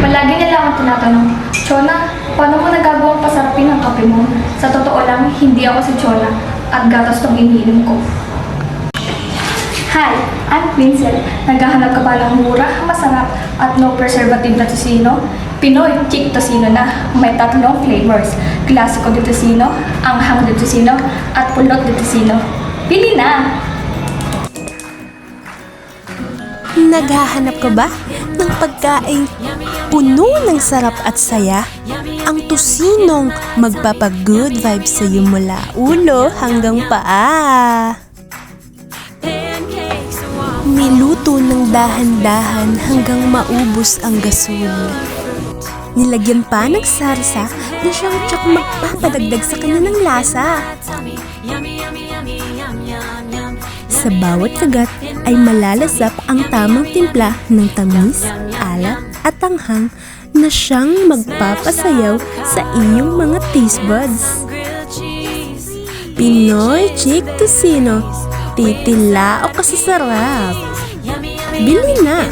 Palagi nila akong tinatanong, Chona, paano mo nagagawang pasarapin ang kape mo? Sa totoo lang, hindi ako si Chona at gatas tong iniinom ko. Hi, I'm Vincent. Naghahanap ka ba ng mura, masarap at no preservative na tosino? Pinoy Chick Tocino na may tatlong flavors. Classico de Tocino, Anghang de Tocino at Pulot de Tocino. Pili na! Naghahanap ka ba ng pagkain puno ng sarap at saya? Ang tosinong magpapag-good vibes sa iyo mula ulo hanggang paa. Niluto ng dahan-dahan hanggang maubos ang gasol. Nilagyan pa ng sarsa na siyang tsak magpapadagdag sa kanya ng lasa. Sa bawat kagat ay malalasap ang tamang timpla ng tamis, alat at anghang na siyang magpapasayaw sa iyong mga taste buds. Pinoy Chick Tocino, titilao ka sa sarap. Bili na!